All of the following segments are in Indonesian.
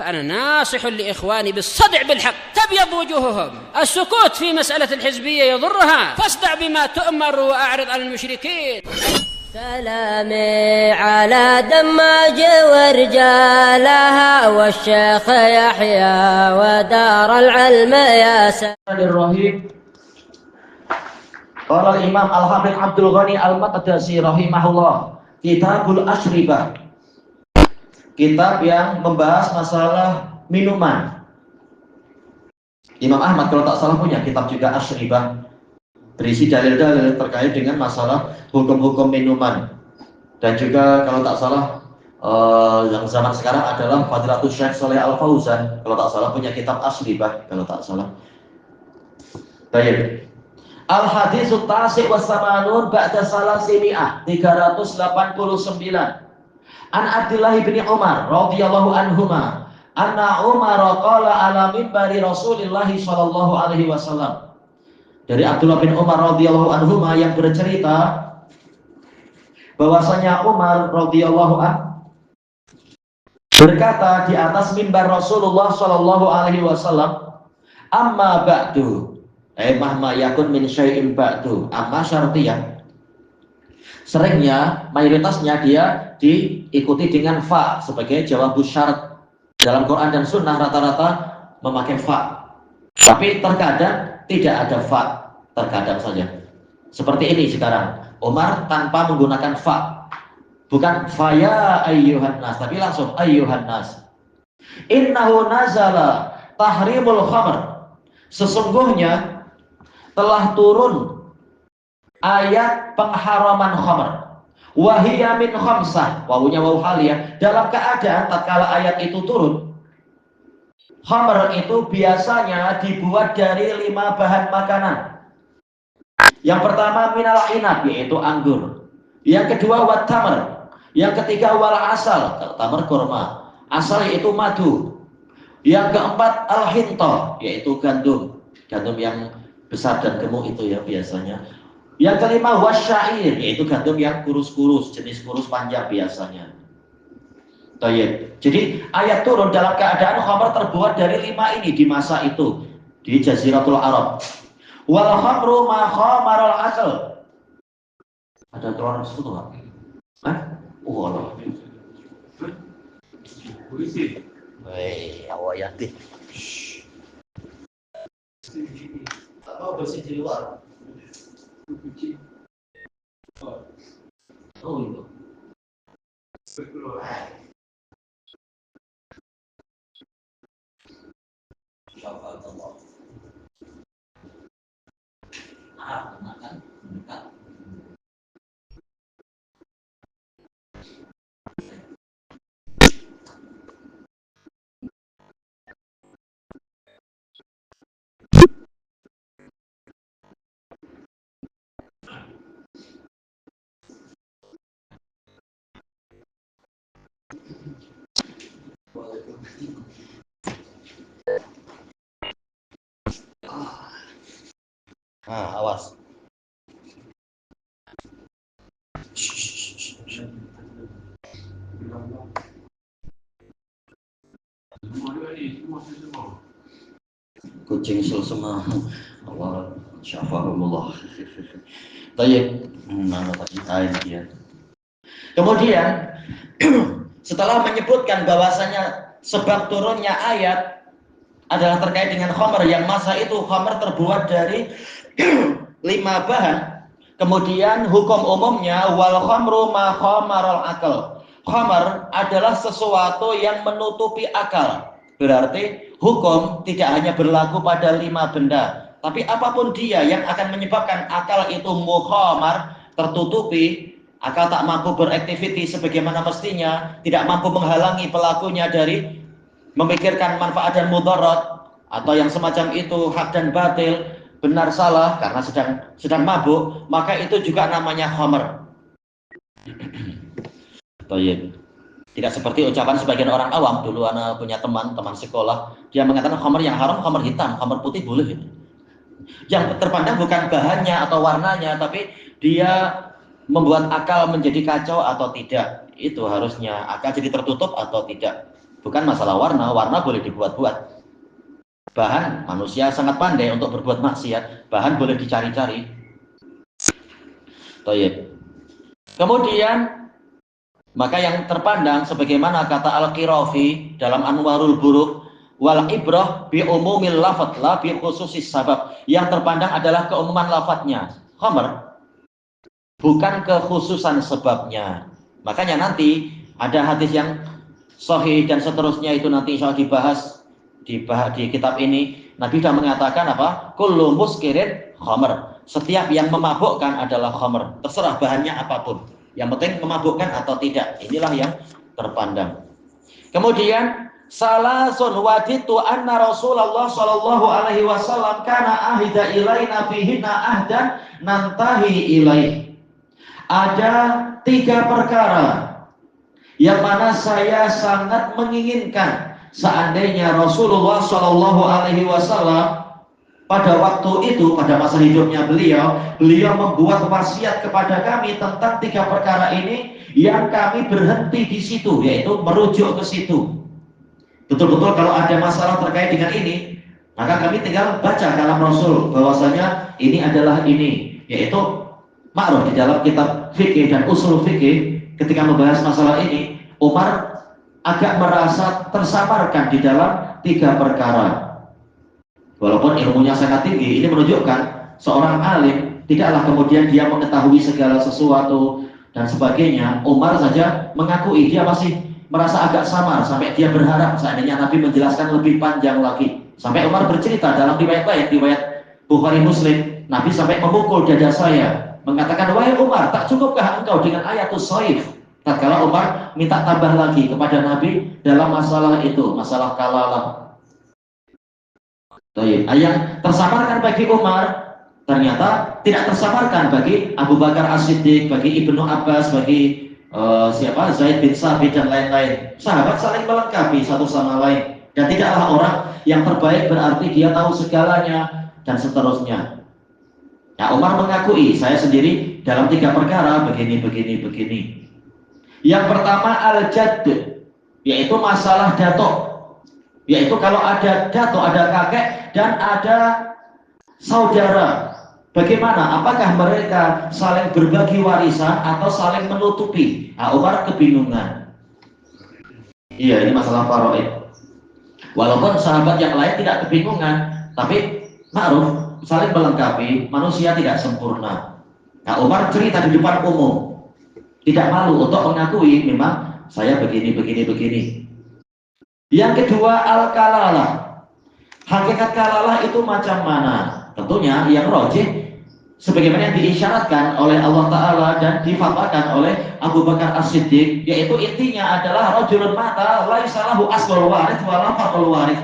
فأنا ناصح لإخواني بالصدع بالحق تبيض وجوههم. السكوت في مسألة الحزبية يضرها، فاصدع بما تؤمر وأعرض عن المشركين. سلامي على دماج ورجالها والشيخ يحيى ودار العلم يا سلام. قال الإمام Al-Habib Abdul Ghani Al-Maqdisi rahimahullah, Kitabul Ashribah, kitab yang membahas masalah minuman. Imam Ahmad kalau tak salah punya kitab juga Ashribah, berisi dalil-dalil terkait dengan masalah hukum-hukum minuman. Dan juga kalau tak salah yang zaman sekarang adalah Fadilatul Syekh Shalih Al-Fauzan kalau tak salah punya kitab Ashribah kalau tak salah. Baik. Al-Haditsul Tasi' wa Samanun ba'da salasimi'ah 389. An Abdullah bin Umar radhiyallahu anhuma anna Umar qala ala minbari Rasulillah sallallahu alaihi wasallam. Dari Abdullah bin Umar radhiyallahu anhuma yang bercerita bahwasanya Umar radhiyallahu berkata di atas mimbar Rasulullah sallallahu alaihi wasallam, amma ba'du mahma yakun min syai'in ba'du, amma syartiyah. Seringnya, mayoritasnya dia diikuti dengan fa sebagai jawabus syarat. Dalam Quran dan Sunnah rata-rata memakai fa, tapi terkadang tidak ada fa, terkadang saja. Seperti ini sekarang, Umar tanpa menggunakan fa, bukan fa ya ayyuhan nas, tapi langsung ayyuhan nas. Innahu nazala tahrimul khamr, sesungguhnya telah turun ayat pengharaman khamr. Wahiyya min khamsah, wawunya wawu haliyah, dalam keadaan tatkala ayat itu turun, khamr itu biasanya dibuat dari 5 bahan makanan. Yang pertama minal inab, yaitu anggur. Yang kedua wat tamr. Yang ketiga wal asal, tamr kurma. Asal yaitu madu. Yang keempat al hinta, yaitu gandum. Gandum yang besar dan gemuk itu ya biasanya. Yang kelima wasyair, yaitu gandum yang kurus-kurus, jenis kurus panjang biasanya. Tayyib. Jadi ayat turun dalam keadaan khamr terbuat dari 5 ini di masa itu di Jaziratul Arab. Wal khamru ma khamarul asal. Ada keluaran situ enggak? Hah? Oh Allah. Polisi. Wei, awayati. Atau bersih di luar. Oh itu. Insyaallah. Makan mendekat. Awas. Kucing semua. Allah syafahumullah. Tayyib. Mana tadi ya. Kemudian setelah menyebutkan bahwasanya sebab turunnya ayat adalah terkait dengan khamr, yang masa itu khamr terbuat dari 5 bahan. Kemudian hukum umumnya wal khamru ma khamarul akal. Khamr adalah sesuatu yang menutupi akal. Berarti hukum tidak hanya berlaku pada 5 benda, tapi apapun dia yang akan menyebabkan akal itu mukhamar, tertutupi, akal tak mampu beraktiviti sebagaimana mestinya, tidak mampu menghalangi pelakunya dari memikirkan manfaat dan mudarat atau yang semacam itu, hak dan batil, benar salah karena sedang mabuk, maka itu juga namanya khamr. Tidak seperti ucapan sebagian orang awam. Dulu anak punya teman sekolah, dia mengatakan khamr yang haram khamr hitam, khamr putih boleh. Yang terpandang bukan bahannya atau warnanya, tapi dia membuat akal menjadi kacau atau tidak. Itu harusnya akal jadi tertutup atau tidak. Bukan masalah warna, warna boleh dibuat-buat. Bahan, manusia sangat pandai untuk berbuat maksiat, bahan boleh dicari-cari. Toyib. Kemudian, maka yang terpandang sebagaimana kata Al-Qirafi dalam Anwarul Buruk, wal ibrah bi umumil lafadz la bi khususis sabab. Yang terpandang adalah keumuman lafadznya, khamr, bukan kekhususan sebabnya. Makanya nanti ada hadis yang sahih dan seterusnya itu nanti insya Allah dibahas di kitab ini. Nabi sudah mengatakan apa? Kullu muskirin khamr. Setiap yang memabukkan adalah khamr. Terserah bahannya apapun. Yang penting memabukkan atau tidak. Inilah yang terpandang. Kemudian salasun waditu anna Rasulullah sallallahu alaihi wasallam kana ahida ilaina fihinna ahdan nantahi ilaih. Ada 3 perkara yang mana saya sangat menginginkan seandainya Rasulullah Shallallahu Alaihi Wasallam pada waktu itu, pada masa hidupnya beliau membuat wasiat kepada kami tentang 3 perkara ini yang kami berhenti di situ, yaitu merujuk ke situ. Betul-betul kalau ada masalah terkait dengan ini, maka kami tinggal baca kalam Rasul bahwasanya ini adalah ini, yaitu ma'ruf di dalam kitab fikih dan usul fikih. Ketika membahas masalah ini, Umar agak merasa tersamarkan di dalam 3 perkara. Walaupun ilmunya sangat tinggi, ini menunjukkan seorang alim tidaklah kemudian dia mengetahui segala sesuatu dan sebagainya. Umar saja mengakui dia masih merasa agak samar, sampai dia berharap seandainya Nabi menjelaskan lebih panjang lagi. Sampai Umar bercerita dalam riwayat lain, riwayat Bukhari Muslim, Nabi sampai memukul dada saya, mengatakan, wahai Umar, tak cukupkah engkau dengan ayatus shaif? Tatkala Umar minta tambah lagi kepada Nabi dalam masalah itu, masalah kalalah. Yang tersamarkan bagi Umar ternyata tidak tersamarkan bagi Abu Bakar As-Siddiq, bagi Ibnu Abbas, bagi Zaid bin Sabit dan lain-lain. Sahabat saling melengkapi satu sama lain, dan tidaklah orang yang terbaik berarti dia tahu segalanya dan seterusnya. Nah, Umar mengakui, saya sendiri dalam 3 perkara begini. Yang pertama al-jadd, yaitu masalah datuk. Yaitu kalau ada datuk, ada kakek dan ada saudara, bagaimana? Apakah mereka saling berbagi warisan atau saling menutupi? Nah, Umar kebingungan. Iya, ini masalah faraid. Walaupun sahabat yang lain tidak kebingungan, tapi ma'ruf, saling melengkapi, manusia tidak sempurna. Nah, Umar cerita di depan umum, tidak malu untuk mengakui memang saya begini. Yang kedua al-kalalah. Hakikat kalalah itu macam mana? Tentunya yang rajih sebagaimana yang diisyaratkan oleh Allah Ta'ala dan difatwakan oleh Abu Bakar As-Siddiq, yaitu intinya adalah rajulun mata laisa lahu aslul warith wala far'ul warith.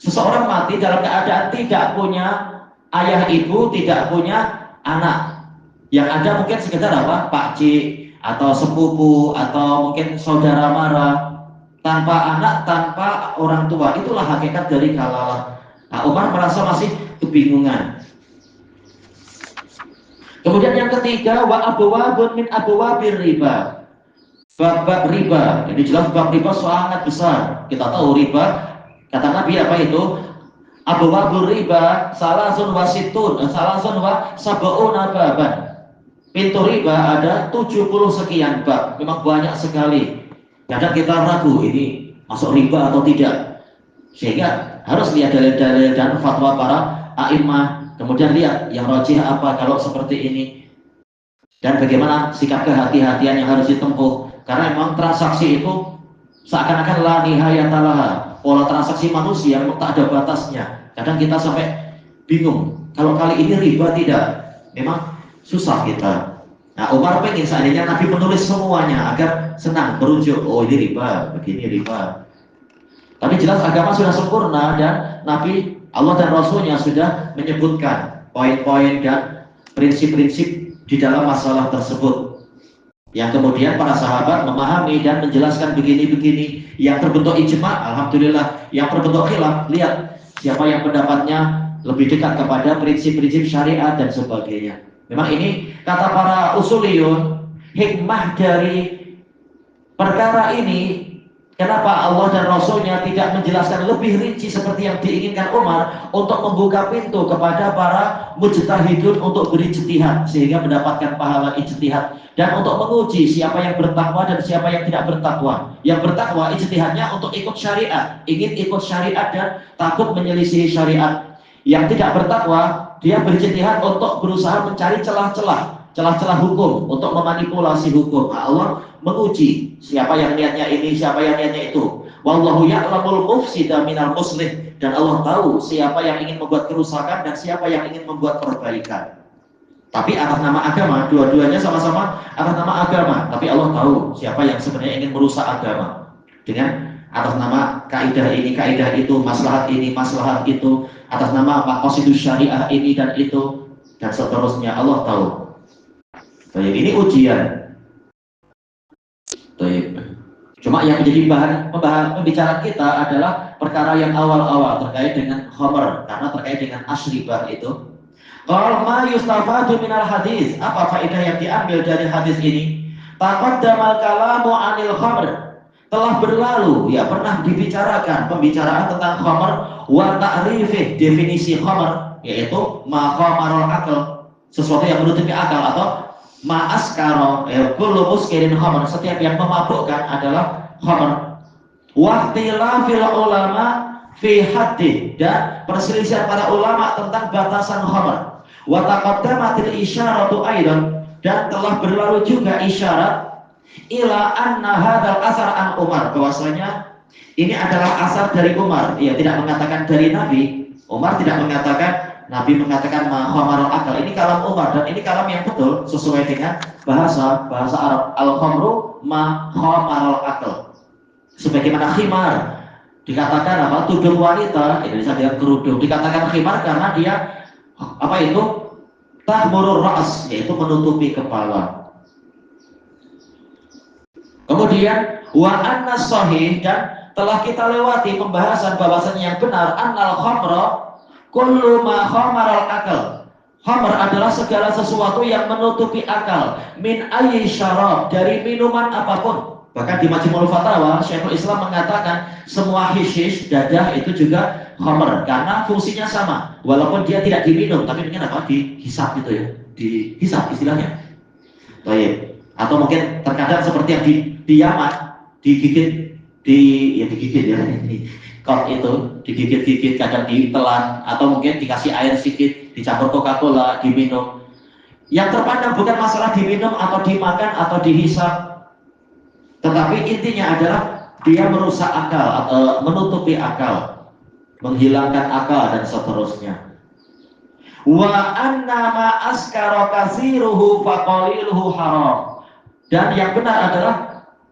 Seseorang mati dalam keadaan tidak punya ayah ibu, tidak punya anak. Yang ada mungkin sekedar apa? Pakcik atau sepupu atau mungkin saudara mara, tanpa anak, tanpa orang tua. Itulah hakikat dari kalalah. Nah, Umar merasa masih kebingungan. Kemudian yang ketiga, wa abwabun min abwabir riba. Bab riba. Ini jelas bab riba sangat besar. Kita tahu riba, kata Nabi apa itu? Abwabur riba salasun wasitun, salasun wa sab'una baban. Pintu riba ada 70 sekian bab. Memang banyak sekali. Kadang kita ragu ini masuk riba atau tidak. Sehingga harus lihat dalil-dalil dan fatwa para a'imah. Kemudian lihat yang rajih apa kalau seperti ini. Dan bagaimana sikap kehati-hatian yang harus ditempuh. Karena memang transaksi itu seakan-akan la nihayatalaha. Pola transaksi manusia memang tak ada batasnya. Kadang kita sampai bingung. Kalau kali ini riba tidak. Memang susah kita. Nah, Umar pengen seandainya Nabi menulis semuanya agar senang merujuk. Oh, ini riba, begini riba. Tapi jelas agama sudah sempurna dan Nabi, Allah dan Rasulnya sudah menyebutkan poin-poin dan prinsip-prinsip di dalam masalah tersebut. Yang kemudian para sahabat memahami dan menjelaskan begini-begini. Yang terbentuk ijma', alhamdulillah. Yang terbentuk khilaf, lihat siapa yang pendapatnya lebih dekat kepada prinsip-prinsip syariat dan sebagainya. Memang ini kata para usuliyun, hikmah dari perkara ini Kenapa Allah dan Rasulnya tidak menjelaskan lebih rinci seperti yang diinginkan Umar untuk membuka pintu kepada para mujtahidun untuk berijtihad sehingga mendapatkan pahala ijtihad, dan untuk menguji siapa yang bertakwa dan siapa yang tidak bertakwa. Yang bertakwa ijtihadnya untuk ikut syariat, ingin ikut syariat dan takut menyelisihi syariat. Yang tidak bertakwa, dia berijtihad untuk berusaha mencari celah-celah hukum, untuk memanipulasi hukum. Nah, Allah menguji siapa yang niatnya ini, siapa yang niatnya itu. Wallahu ya'lamul mufsida minal muslih, dan Allah tahu siapa yang ingin membuat kerusakan dan siapa yang ingin membuat perbaikan. Tapi atas nama agama, dua-duanya sama-sama atas nama agama, tapi Allah tahu siapa yang sebenarnya ingin merusak agama dengan atas nama kaidah ini, kaidah itu, maslahat ini, maslahat itu, atas nama maqasidus syariah ini dan itu, dan seterusnya. Allah tahu. Baik, ini ujian. Baik. Cuma yang menjadi bahan pembicaraan kita adalah perkara yang awal-awal terkait dengan khamr, karena terkait dengan asyribah itu. Qal ma yustafadu minal hadis, apa faedah yang diambil dari hadis ini? Taqaddamal kalamu 'anil khamr, telah berlalu, ya pernah dibicarakan pembicaraan tentang khamr wa ta'rifih, definisi khamr yaitu ma khamarul aql, sesuatu yang menutupi akal, atau ma askara, kullu muskirin khamr, setiap yang memabukkan adalah khamr. Wa ikhtilafil ulama fi haddi, dan perselisihan para ulama tentang batasan khamr. Wa taqaddamatil isyaratu aidan, dan telah berlalu juga isyarat ila anna hadzal asar an Umar, bahwasanya ini adalah asar dari Umar. Ia tidak mengatakan dari Nabi. Umar tidak mengatakan, Nabi mengatakan ma khamarul akal. Ini kalam Umar, dan ini kalam yang betul sesuai dengan bahasa Arab. Al-khamru ma khamarul akal. Sebagaimana khimar dikatakan apa? Tudung wanita, Indonesia dengan kerudung, dikatakan khimar karena dia apa itu? Tahmurur ra's, yaitu menutupi kepala. Kemudian wa anna sahih, dan telah kita lewati pembahasan bahwasannya yang benar annal khamra kullu ma khamaral akal. Khamr adalah segala sesuatu yang menutupi akal, min ayyi syarab, dari minuman apapun. Bahkan di Majmu'ul Fatawa Syekhul Islam mengatakan semua hishish, dadah, itu juga khamr karena fungsinya sama, walaupun dia tidak diminum tapi dengan apa? Dihisap gitu ya, dihisap istilahnya. Baik. Atau mungkin terkadang seperti yang di Yaman digigit, digigit ya, kot itu digigit-gigit, kadang ditelan, atau mungkin dikasih air sedikit, dicampur Coca-Cola, diminum. Yang terpandang bukan masalah diminum atau dimakan atau dihisap, tetapi intinya adalah dia merusak akal atau menutupi akal, menghilangkan akal dan seterusnya. Wa anna ma askara katsiruhu faqaliluhu haram, dan yang benar adalah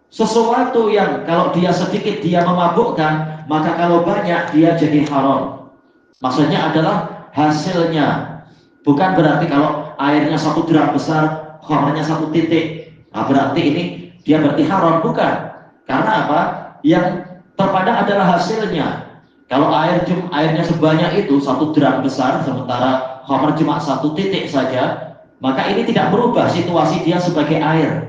sesuatu yang kalau dia sedikit dia memabukkan, maka kalau banyak dia jadi haram. Maksudnya adalah hasilnya, bukan berarti kalau airnya 1 dram besar, khamrnya 1 titik, nah berarti ini dia berarti haram, bukan. Karena apa? Yang terpandang adalah hasilnya. Kalau airnya sebanyak itu 1 dram besar, sementara khamr cuma 1 titik saja, maka ini tidak berubah situasi dia sebagai air.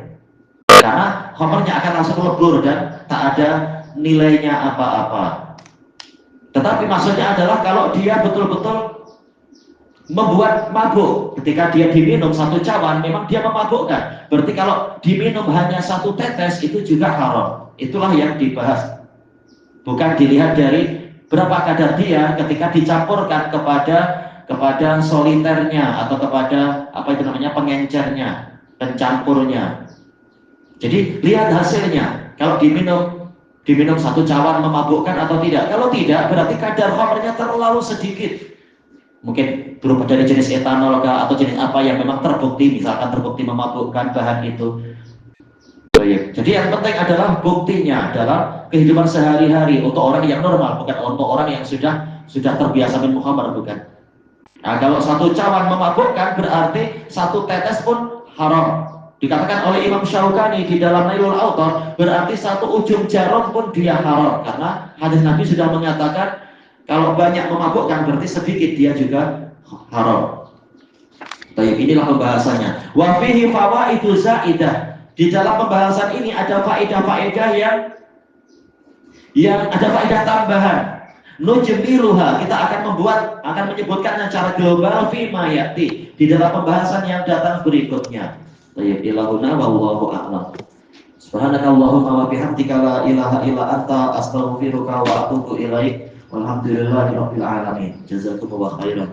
Karena khamrnya akan langsung lebur dan tak ada nilainya apa-apa. Tetapi maksudnya adalah kalau dia betul-betul membuat mabuk, ketika dia diminum 1 cawan memang dia memabukkan. Berarti kalau diminum hanya 1 tetes itu juga haram. Itulah yang dibahas. Bukan dilihat dari berapa kadar dia ketika dicampurkan kepada soliternya atau kepada apa itu namanya pengencernya, pencampurnya. Jadi lihat hasilnya. Kalau diminum 1 cawan memabukkan atau tidak. Kalau tidak, berarti kadar khamrnya terlalu sedikit. Mungkin berupa dari jenis etanol atau jenis apa yang memang terbukti, misalkan terbukti memabukkan bahan itu. Jadi yang penting adalah buktinya dalam kehidupan sehari-hari untuk orang yang normal, bukan untuk orang yang sudah terbiasa minum khamr, bukan. Nah, kalau 1 cawan memabukkan berarti 1 tetes pun haram. Dikatakan oleh Imam Syaukani di dalam Nailul Awtar, berarti 1 ujung jarum pun dia haram, karena hadis Nabi sudah mengatakan kalau banyak memabukkan berarti sedikit dia juga haram. Baik, inilah pembahasannya. Wa fihi fawaidu zaidah. Di dalam pembahasan ini ada faedah-faedah yang yang ada faedah tambahan. Nujmiluha, kita akan menyebutkan secara global fima ya'ti, di dalam pembahasan yang datang berikutnya. Tayyib ilahuna wallahu a'lam. Subhanakallahumma wa bihamdika la ilaha illa anta astaghfiruka wa atubu ilaik. Walhamdulillahirabbil alamin. Jazakumullahu khairan.